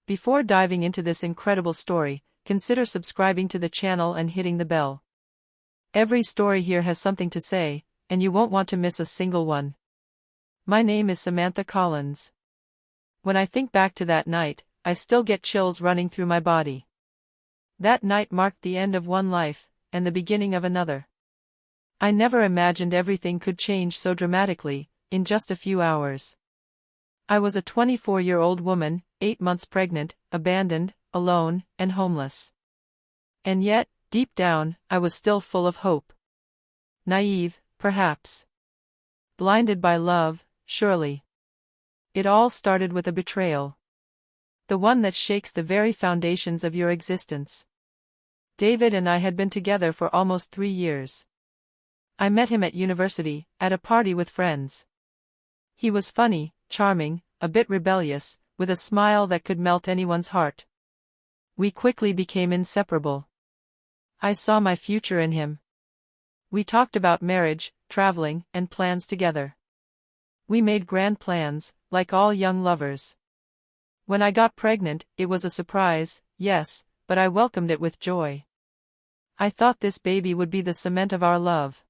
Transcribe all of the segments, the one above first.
Before diving into this incredible story, consider subscribing to the channel and hitting the bell. Every story here has something to say, and you won't want to miss a single one. My name is Samantha Collins. When I think back to that night, I still get chills running through my body. That night marked the end of one life, and the beginning of another. I never imagined everything could change so dramatically, in just a few hours. I was a 24-year-old woman, 8 months pregnant, abandoned, alone, and homeless. And yet, deep down, I was still full of hope. Naive, perhaps. Blinded by love, surely. It all started with a betrayal. The one that shakes the very foundations of your existence. David and I had been together for almost 3 years. I met him at university, at a party with friends. He was funny, charming, a bit rebellious, with a smile that could melt anyone's heart. We quickly became inseparable. I saw my future in him. We talked about marriage, traveling, and plans together. We made grand plans, like all young lovers. When I got pregnant, it was a surprise, yes, but I welcomed it with joy. I thought this baby would be the cement of our love.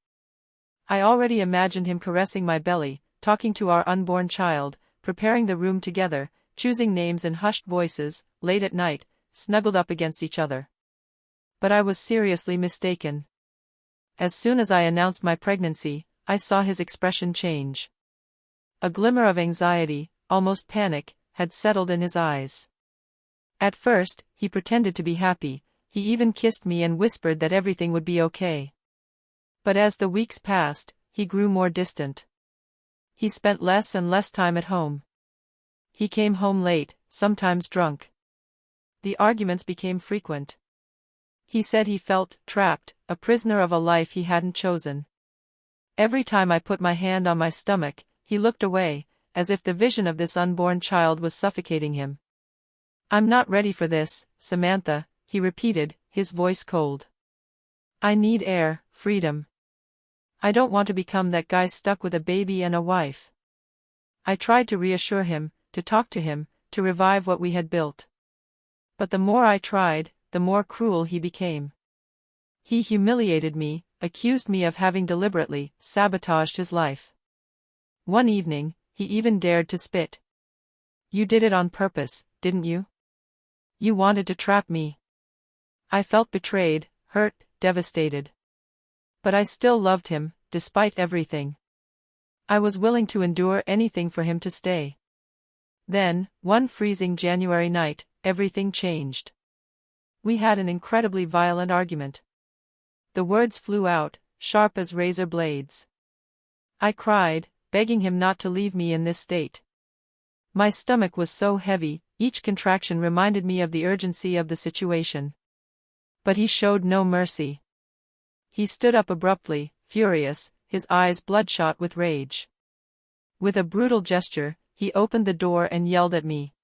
I already imagined him caressing my belly, talking to our unborn child, preparing the room together, choosing names in hushed voices, late at night, snuggled up against each other. But I was seriously mistaken. As soon as I announced my pregnancy, I saw his expression change. A glimmer of anxiety, almost panic, had settled in his eyes. At first, he pretended to be happy, he even kissed me and whispered that everything would be okay. But as the weeks passed, he grew more distant. He spent less and less time at home. He came home late, sometimes drunk. The arguments became frequent. He said he felt trapped, a prisoner of a life he hadn't chosen. Every time I put my hand on my stomach, he looked away, as if the vision of this unborn child was suffocating him. "I'm not ready for this, Samantha," he repeated, his voice cold. "I need air, freedom. I don't want to become that guy stuck with a baby and a wife." I tried to reassure him, to talk to him, to revive what we had built. But the more I tried, the more cruel he became. He humiliated me, accused me of having deliberately sabotaged his life. One evening, he even dared to spit. "You did it on purpose, didn't you? You wanted to trap me." I felt betrayed, hurt, devastated. But I still loved him, despite everything. I was willing to endure anything for him to stay. Then, one freezing January night, everything changed. We had an incredibly violent argument. The words flew out, sharp as razor blades. I cried, begging him not to leave me in this state. My stomach was so heavy, each contraction reminded me of the urgency of the situation. But he showed no mercy. He stood up abruptly, furious, his eyes bloodshot with rage. With a brutal gesture, he opened the door and yelled at me.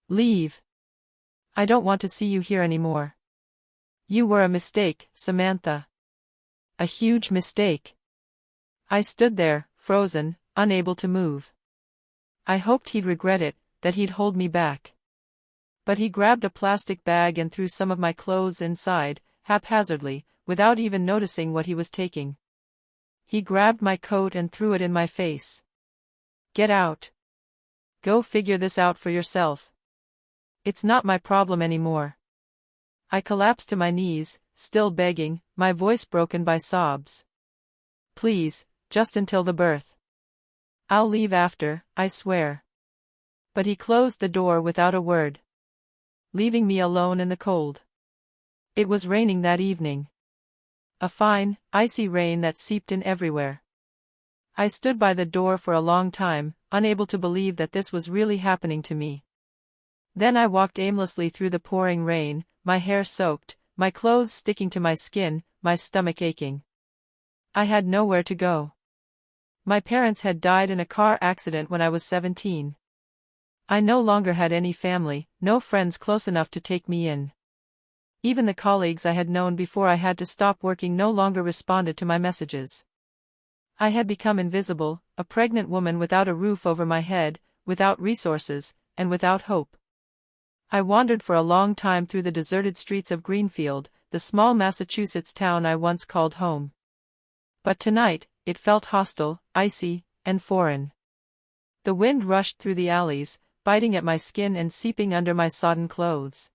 "Leave. I don't want to see you here anymore. You were a mistake, Samantha. A huge mistake." I stood there, frozen, unable to move. I hoped he'd regret it, that he'd hold me back. But he grabbed a plastic bag and threw some of my clothes inside, haphazardly, without even noticing what he was taking. He grabbed my coat and threw it in my face. "Get out. Go figure this out for yourself. It's not my problem anymore." I collapsed to my knees, still begging, my voice broken by sobs. "Please, just until the birth. I'll leave after, I swear." But he closed the door without a word, leaving me alone in the cold. It was raining that evening. A fine, icy rain that seeped in everywhere. I stood by the door for a long time, unable to believe that this was really happening to me. Then I walked aimlessly through the pouring rain, my hair soaked, my clothes sticking to my skin, my stomach aching. I had nowhere to go. My parents had died in a car accident when I was 17. I no longer had any family, no friends close enough to take me in. Even the colleagues I had known before I had to stop working no longer responded to my messages. I had become invisible, a pregnant woman without a roof over my head, without resources, and without hope. I wandered for a long time through the deserted streets of Greenfield, the small Massachusetts town I once called home. But tonight, it felt hostile, icy, and foreign. The wind rushed through the alleys, biting at my skin and seeping under my sodden clothes.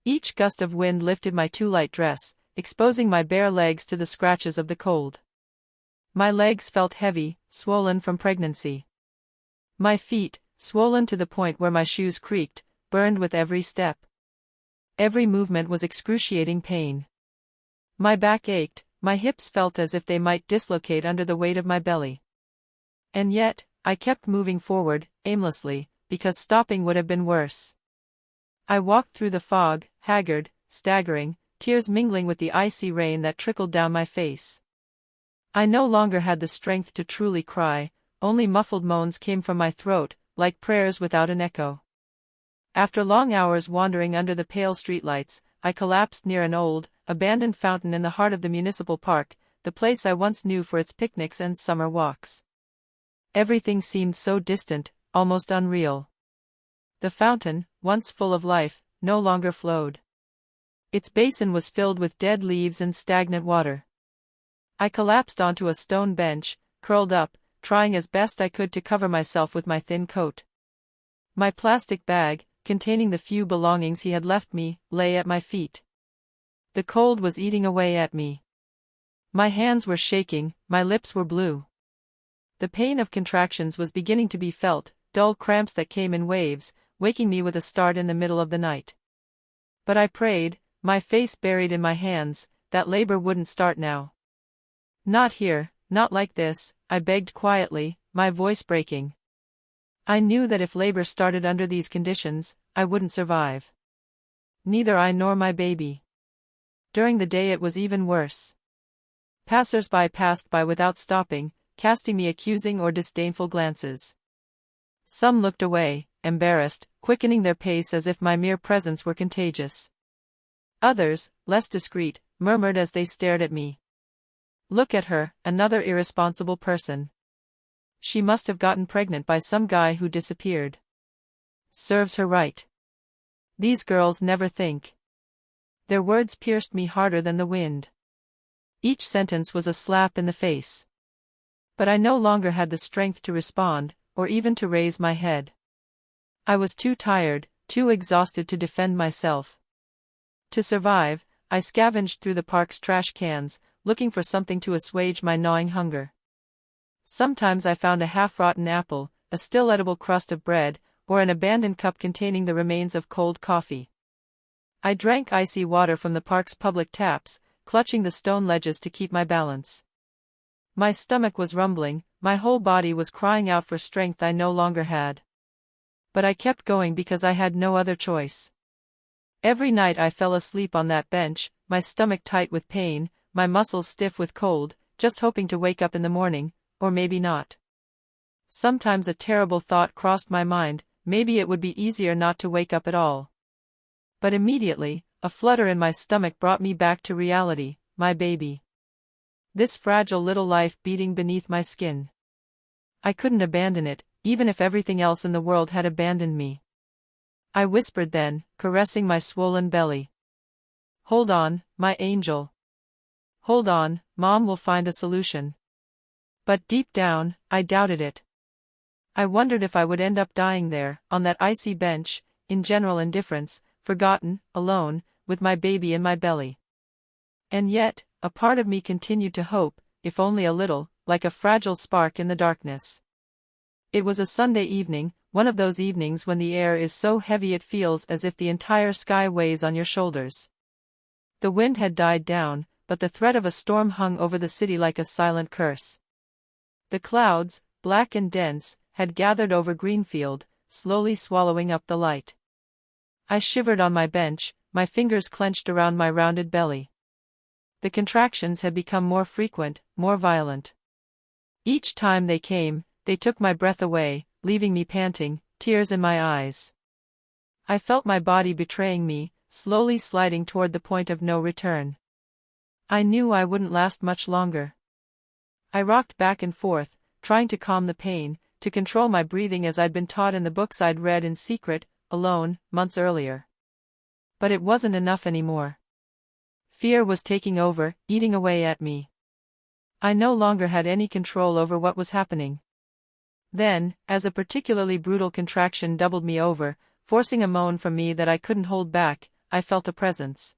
Each gust of wind lifted my too light dress, exposing my bare legs to the scratches of the cold. My legs felt heavy, swollen from pregnancy. My feet, swollen to the point where my shoes creaked, burned with every step. Every movement was excruciating pain. My back ached, my hips felt as if they might dislocate under the weight of my belly. And yet, I kept moving forward, aimlessly, because stopping would have been worse. I walked through the fog, haggard, staggering, tears mingling with the icy rain that trickled down my face. I no longer had the strength to truly cry, only muffled moans came from my throat, like prayers without an echo. After long hours wandering under the pale streetlights, I collapsed near an old, abandoned fountain in the heart of the municipal park, the place I once knew for its picnics and summer walks. Everything seemed so distant, almost unreal. The fountain, once full of life, no longer flowed. Its basin was filled with dead leaves and stagnant water. I collapsed onto a stone bench, curled up, trying as best I could to cover myself with my thin coat. My plastic bag, containing the few belongings he had left me, lay at my feet. The cold was eating away at me. My hands were shaking, my lips were blue. The pain of contractions was beginning to be felt, dull cramps that came in waves, waking me with a start in the middle of the night. But I prayed, my face buried in my hands, that labor wouldn't start now. Not here, not like this, I begged quietly, my voice breaking. I knew that if labor started under these conditions, I wouldn't survive. Neither I nor my baby. During the day it was even worse. Passers-by passed by without stopping, casting me accusing or disdainful glances. Some looked away, embarrassed, quickening their pace as if my mere presence were contagious. Others, less discreet, murmured as they stared at me. Look at her, another irresponsible person. She must have gotten pregnant by some guy who disappeared. Serves her right. These girls never think. Their words pierced me harder than the wind. Each sentence was a slap in the face. But I no longer had the strength to respond, or even to raise my head. I was too tired, too exhausted to defend myself. To survive, I scavenged through the park's trash cans, looking for something to assuage my gnawing hunger. Sometimes I found a half-rotten apple, a still edible crust of bread, or an abandoned cup containing the remains of cold coffee. I drank icy water from the park's public taps, clutching the stone ledges to keep my balance. My stomach was rumbling, my whole body was crying out for strength I no longer had. But I kept going because I had no other choice. Every night I fell asleep on that bench, my stomach tight with pain, my muscles stiff with cold, just hoping to wake up in the morning, or maybe not. Sometimes a terrible thought crossed my mind, maybe it would be easier not to wake up at all. But immediately, a flutter in my stomach brought me back to reality, my baby. This fragile little life beating beneath my skin. I couldn't abandon it, even if everything else in the world had abandoned me. I whispered then, caressing my swollen belly. Hold on, my angel. Hold on, Mom will find a solution. But deep down, I doubted it. I wondered if I would end up dying there, on that icy bench, in general indifference, forgotten, alone, with my baby in my belly. And yet, a part of me continued to hope, if only a little, like a fragile spark in the darkness. It was a Sunday evening, one of those evenings when the air is so heavy it feels as if the entire sky weighs on your shoulders. The wind had died down, but the threat of a storm hung over the city like a silent curse. The clouds, black and dense, had gathered over Greenfield, slowly swallowing up the light. I shivered on my bench, my fingers clenched around my rounded belly. The contractions had become more frequent, more violent. Each time they came, they took my breath away, leaving me panting, tears in my eyes. I felt my body betraying me, slowly sliding toward the point of no return. I knew I wouldn't last much longer. I rocked back and forth, trying to calm the pain, to control my breathing as I'd been taught in the books I'd read in secret, alone, months earlier. But it wasn't enough anymore. Fear was taking over, eating away at me. I no longer had any control over what was happening. Then, as a particularly brutal contraction doubled me over, forcing a moan from me that I couldn't hold back, I felt a presence.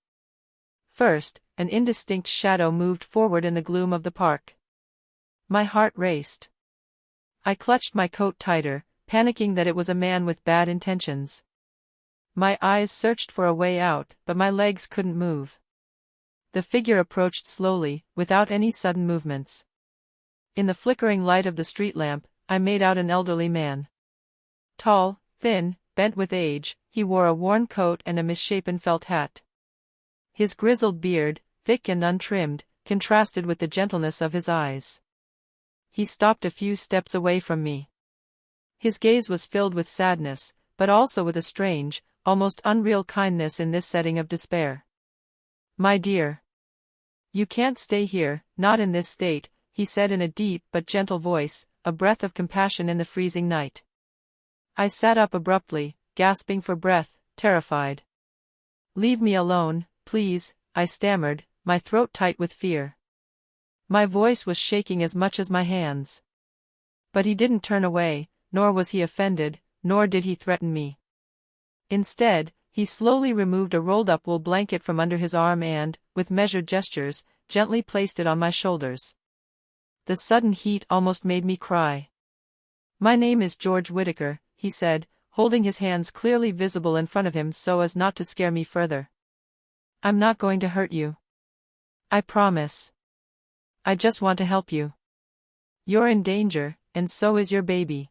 First, an indistinct shadow moved forward in the gloom of the park. My heart raced. I clutched my coat tighter, panicking that it was a man with bad intentions. My eyes searched for a way out, but my legs couldn't move. The figure approached slowly, without any sudden movements. In the flickering light of the street lamp, I made out an elderly man. Tall, thin, bent with age, he wore a worn coat and a misshapen felt hat. His grizzled beard, thick and untrimmed, contrasted with the gentleness of his eyes. He stopped a few steps away from me. His gaze was filled with sadness, but also with a strange, almost unreal kindness in this setting of despair. "My dear. You can't stay here, not in this state," he said in a deep but gentle voice, a breath of compassion in the freezing night. I sat up abruptly, gasping for breath, terrified. "Leave me alone, please," I stammered, my throat tight with fear. My voice was shaking as much as my hands. But he didn't turn away, nor was he offended, nor did he threaten me. Instead, he slowly removed a rolled-up wool blanket from under his arm and, with measured gestures, gently placed it on my shoulders. The sudden heat almost made me cry. "My name is George Whittaker," he said, holding his hands clearly visible in front of him so as not to scare me further. "I'm not going to hurt you. I promise. I just want to help you. You're in danger, and so is your baby."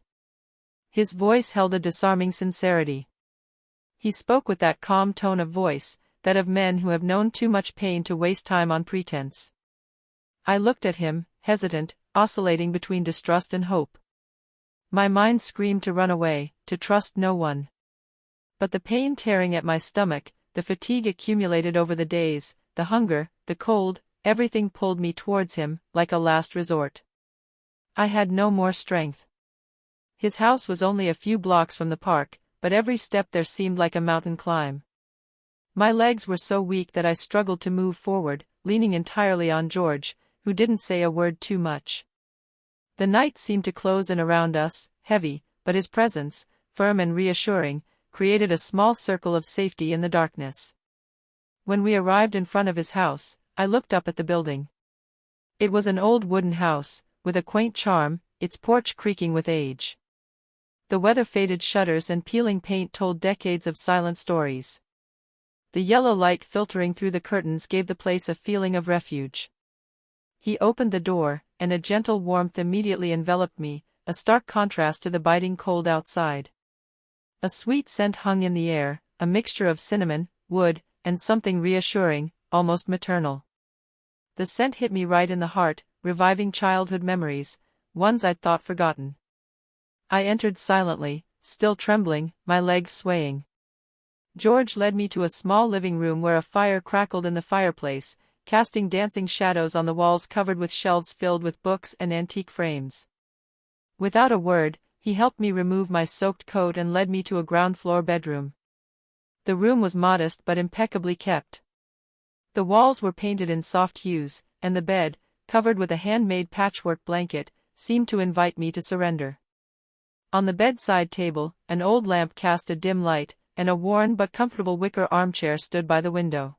His voice held a disarming sincerity. He spoke with that calm tone of voice, that of men who have known too much pain to waste time on pretense. I looked at him, hesitant, oscillating between distrust and hope. My mind screamed to run away, to trust no one. But the pain tearing at my stomach, the fatigue accumulated over the days, the hunger, the cold, everything pulled me towards him, like a last resort. I had no more strength. His house was only a few blocks from the park, but every step there seemed like a mountain climb. My legs were so weak that I struggled to move forward, leaning entirely on George, who didn't say a word too much. The night seemed to close in around us, heavy, but his presence, firm and reassuring, created a small circle of safety in the darkness. When we arrived in front of his house, I looked up at the building. It was an old wooden house, with a quaint charm, its porch creaking with age. The weather-faded shutters and peeling paint told decades of silent stories. The yellow light filtering through the curtains gave the place a feeling of refuge. He opened the door, and a gentle warmth immediately enveloped me, a stark contrast to the biting cold outside. A sweet scent hung in the air, a mixture of cinnamon, wood, and something reassuring, almost maternal. The scent hit me right in the heart, reviving childhood memories, ones I'd thought forgotten. I entered silently, still trembling, my legs swaying. George led me to a small living room where a fire crackled in the fireplace, casting dancing shadows on the walls covered with shelves filled with books and antique frames. Without a word, he helped me remove my soaked coat and led me to a ground-floor bedroom. The room was modest but impeccably kept. The walls were painted in soft hues, and the bed, covered with a handmade patchwork blanket, seemed to invite me to surrender. On the bedside table, an old lamp cast a dim light, and a worn but comfortable wicker armchair stood by the window.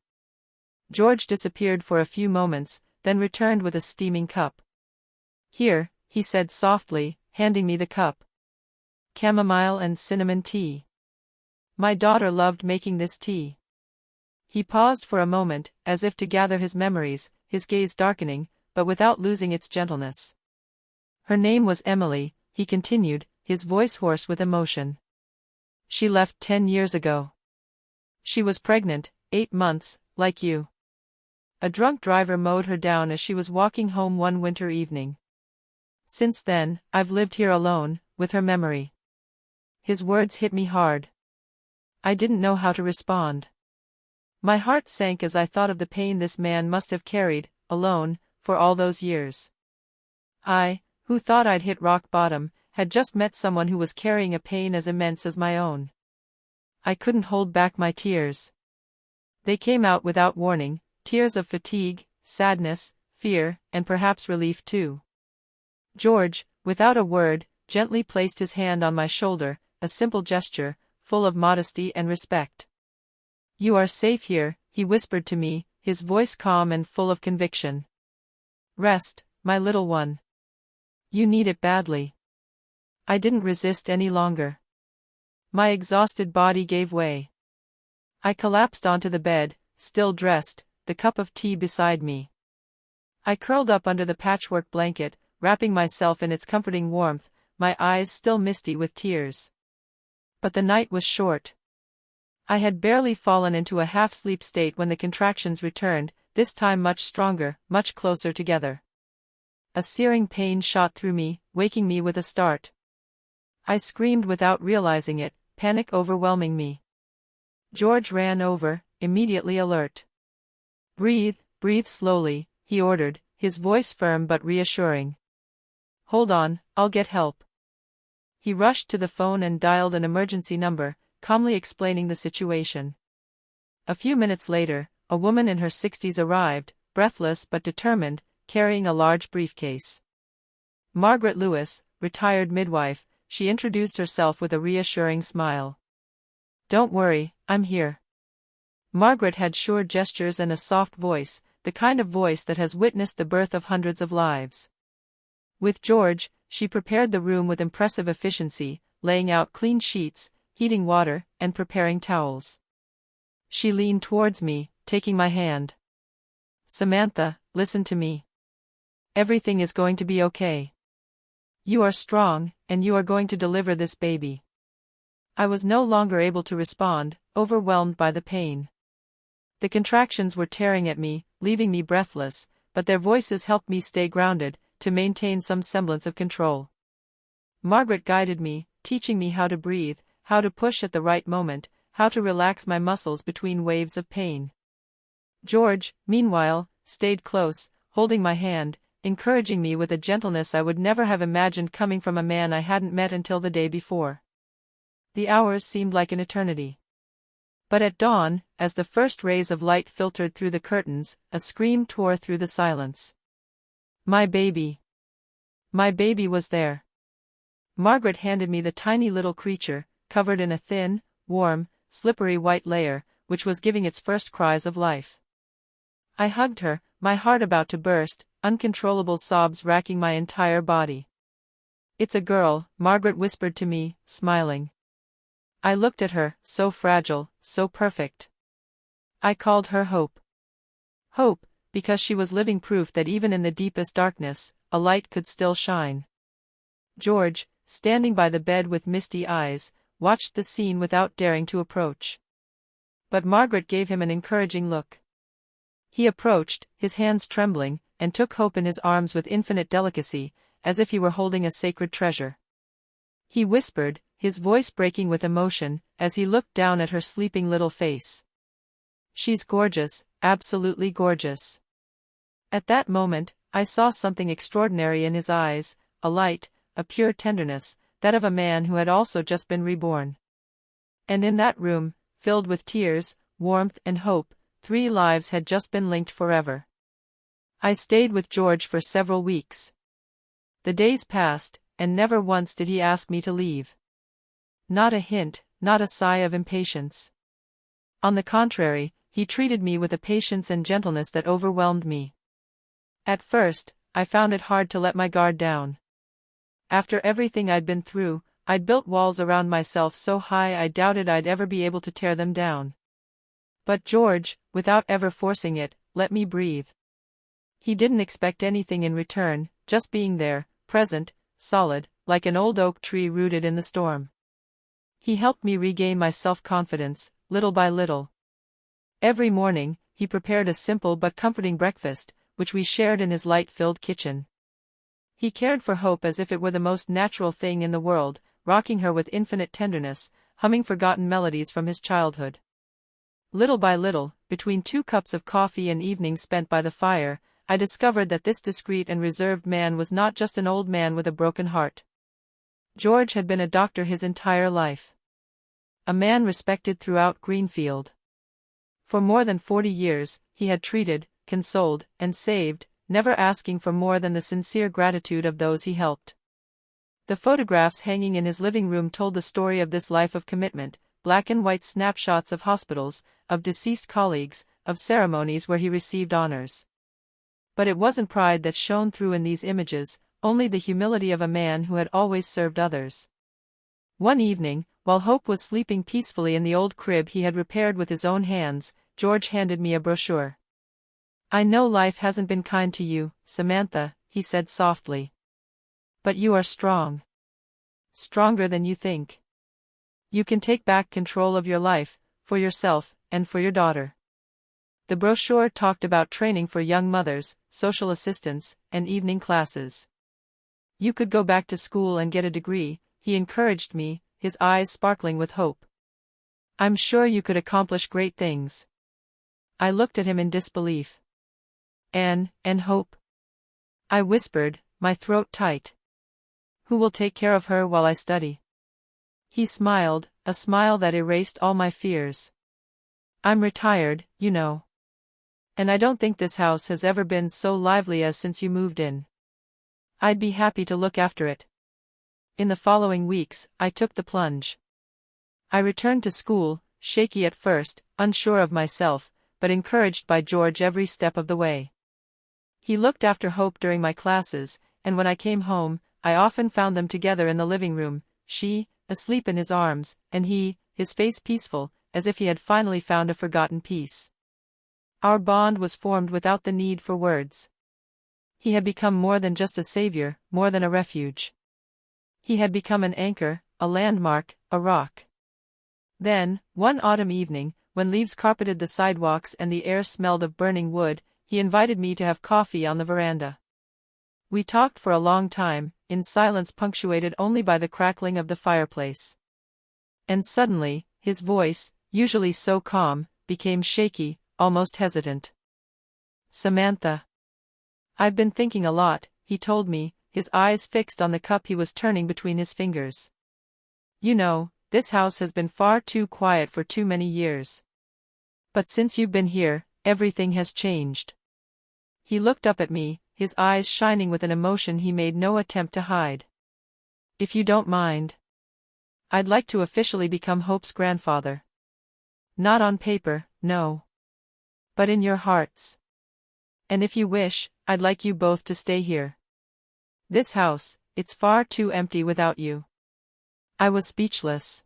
George disappeared for a few moments, then returned with a steaming cup. "Here," he said softly, handing me the cup. "Chamomile and cinnamon tea. My daughter loved making this tea." He paused for a moment, as if to gather his memories, his gaze darkening, but without losing its gentleness. "Her name was Emily," he continued, his voice hoarse with emotion. "She left 10 years ago. She was pregnant, 8 months, like you. A drunk driver mowed her down as she was walking home one winter evening. Since then, I've lived here alone, with her memory." His words hit me hard. I didn't know how to respond. My heart sank as I thought of the pain this man must have carried, alone, for all those years. I, who thought I'd hit rock bottom, had just met someone who was carrying a pain as immense as my own. I couldn't hold back my tears. They came out without warning, tears of fatigue, sadness, fear, and perhaps relief too. George, without a word, gently placed his hand on my shoulder, a simple gesture, full of modesty and respect. "You are safe here," he whispered to me, his voice calm and full of conviction. "Rest, my little one. You need it badly." I didn't resist any longer. My exhausted body gave way. I collapsed onto the bed, still dressed, the cup of tea beside me. I curled up under the patchwork blanket, wrapping myself in its comforting warmth, my eyes still misty with tears. But the night was short. I had barely fallen into a half-sleep state when the contractions returned, this time much stronger, much closer together. A searing pain shot through me, waking me with a start. I screamed without realizing it, panic overwhelming me. George ran over, immediately alert. "Breathe, breathe slowly," he ordered, his voice firm but reassuring. "Hold on, I'll get help." He rushed to the phone and dialed an emergency number, calmly explaining the situation. A few minutes later, a woman in her 60s arrived, breathless but determined, carrying a large briefcase. Margaret Lewis, retired midwife, she introduced herself with a reassuring smile. "Don't worry, I'm here." Margaret had sure gestures and a soft voice, the kind of voice that has witnessed the birth of hundreds of lives. With George, she prepared the room with impressive efficiency, laying out clean sheets, heating water, and preparing towels. She leaned towards me, taking my hand. "Samantha, listen to me. Everything is going to be okay. You are strong, and you are going to deliver this baby." I was no longer able to respond, overwhelmed by the pain. The contractions were tearing at me, leaving me breathless, but their voices helped me stay grounded, to maintain some semblance of control. Margaret guided me, teaching me how to breathe, how to push at the right moment, how to relax my muscles between waves of pain. George, meanwhile, stayed close, holding my hand, encouraging me with a gentleness I would never have imagined coming from a man I hadn't met until the day before. The hours seemed like an eternity. But at dawn, as the first rays of light filtered through the curtains, a scream tore through the silence. My baby. My baby was there. Margaret handed me the tiny little creature, covered in a thin, warm, slippery white layer, which was giving its first cries of life. I hugged her, my heart about to burst, uncontrollable sobs racking my entire body. "It's a girl," Margaret whispered to me, smiling. I looked at her, so fragile, so perfect. I called her Hope. Hope, because she was living proof that even in the deepest darkness, a light could still shine. George, standing by the bed with misty eyes, watched the scene without daring to approach. But Margaret gave him an encouraging look. He approached, his hands trembling, and took Hope in his arms with infinite delicacy, as if he were holding a sacred treasure. He whispered, his voice breaking with emotion, as he looked down at her sleeping little face. "She's gorgeous, absolutely gorgeous." At that moment, I saw something extraordinary in his eyes, a light, a pure tenderness, that of a man who had also just been reborn. And in that room, filled with tears, warmth and hope, 3 lives had just been linked forever. I stayed with George for several weeks. The days passed, and never once did he ask me to leave. Not a hint, not a sigh of impatience. On the contrary, he treated me with a patience and gentleness that overwhelmed me. At first, I found it hard to let my guard down. After everything I'd been through, I'd built walls around myself so high I doubted I'd ever be able to tear them down. But George, without ever forcing it, let me breathe. He didn't expect anything in return, just being there, present, solid, like an old oak tree rooted in the storm. He helped me regain my self-confidence, little by little. Every morning, he prepared a simple but comforting breakfast, which we shared in his light-filled kitchen. He cared for Hope as if it were the most natural thing in the world, rocking her with infinite tenderness, humming forgotten melodies from his childhood. Little by little, between 2 cups of coffee and evenings spent by the fire, I discovered that this discreet and reserved man was not just an old man with a broken heart. George had been a doctor his entire life. a man respected throughout Greenfield. For more than 40 years, he had treated, consoled, and saved, never asking for more than the sincere gratitude of those he helped. The photographs hanging in his living room told the story of this life of commitment, black and white snapshots of hospitals, of deceased colleagues, of ceremonies where he received honors. But it wasn't pride that shone through in these images, only the humility of a man who had always served others. One evening, while Hope was sleeping peacefully in the old crib he had repaired with his own hands, George handed me a brochure. "I know life hasn't been kind to you, Samantha," he said softly. "But you are strong. Stronger than you think. You can take back control of your life, for yourself, and for your daughter." The brochure talked about training for young mothers, social assistance, and evening classes. "You could go back to school and get a degree," he encouraged me, his eyes sparkling with hope. "I'm sure you could accomplish great things." I looked at him in disbelief. And Hope?" I whispered, my throat tight. "Who will take care of her while I study?" He smiled, a smile that erased all my fears. "I'm retired, you know. And I don't think this house has ever been so lively as since you moved in. I'd be happy to look after it." In the following weeks, I took the plunge. I returned to school, shaky at first, unsure of myself, but encouraged by George every step of the way. He looked after Hope during my classes, and when I came home, I often found them together in the living room, she, asleep in his arms, and he, his face peaceful, as if he had finally found a forgotten peace. Our bond was formed without the need for words. He had become more than just a savior, more than a refuge. He had become an anchor, a landmark, a rock. Then, one autumn evening, when leaves carpeted the sidewalks and the air smelled of burning wood, he invited me to have coffee on the veranda. We talked for a long time, in silence punctuated only by the crackling of the fireplace. And suddenly, his voice, usually so calm, became shaky, almost hesitant. "Samantha. I've been thinking a lot," he told me, his eyes fixed on the cup he was turning between his fingers. "You know, this house has been far too quiet for too many years. But since you've been here, everything has changed." He looked up at me, his eyes shining with an emotion he made no attempt to hide. "If you don't mind, I'd like to officially become Hope's grandfather. Not on paper, no. But in your hearts. And if you wish, I'd like you both to stay here. This house, it's far too empty without you." I was speechless.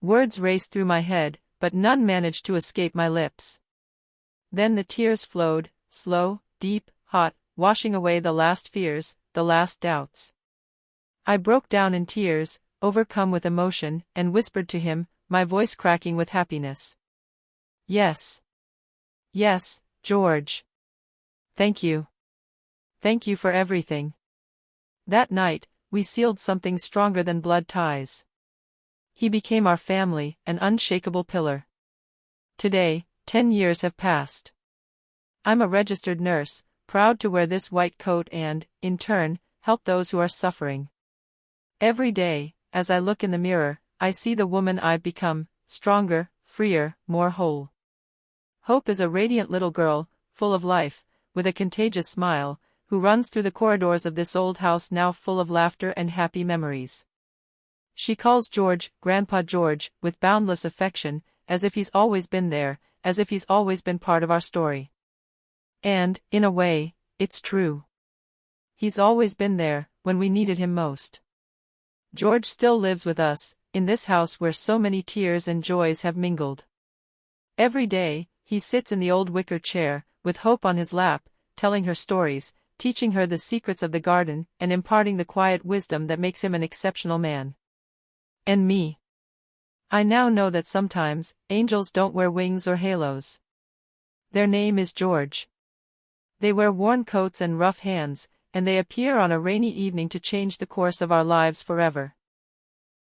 Words raced through my head, but none managed to escape my lips. Then the tears flowed, slow, deep, hot, washing away the last fears, the last doubts. I broke down in tears, overcome with emotion, and whispered to him, my voice cracking with happiness. "Yes. Yes, George. Thank you. Thank you for everything." That night, we sealed something stronger than blood ties. He became our family, an unshakable pillar. Today, 10 years have passed. I'm a registered nurse, proud to wear this white coat and, in turn, help those who are suffering. Every day, as I look in the mirror, I see the woman I've become, stronger, freer, more whole. Hope is a radiant little girl, full of life, with a contagious smile, who runs through the corridors of this old house now full of laughter and happy memories. She calls George, Grandpa George, with boundless affection, as if he's always been there, as if he's always been part of our story. And, in a way, it's true. He's always been there, when we needed him most. George still lives with us, in this house where so many tears and joys have mingled. Every day, he sits in the old wicker chair, with Hope on his lap, telling her stories, teaching her the secrets of the garden, and imparting the quiet wisdom that makes him an exceptional man. And me. I now know that sometimes, angels don't wear wings or halos. Their name is George. They wear worn coats and rough hands, and they appear on a rainy evening to change the course of our lives forever.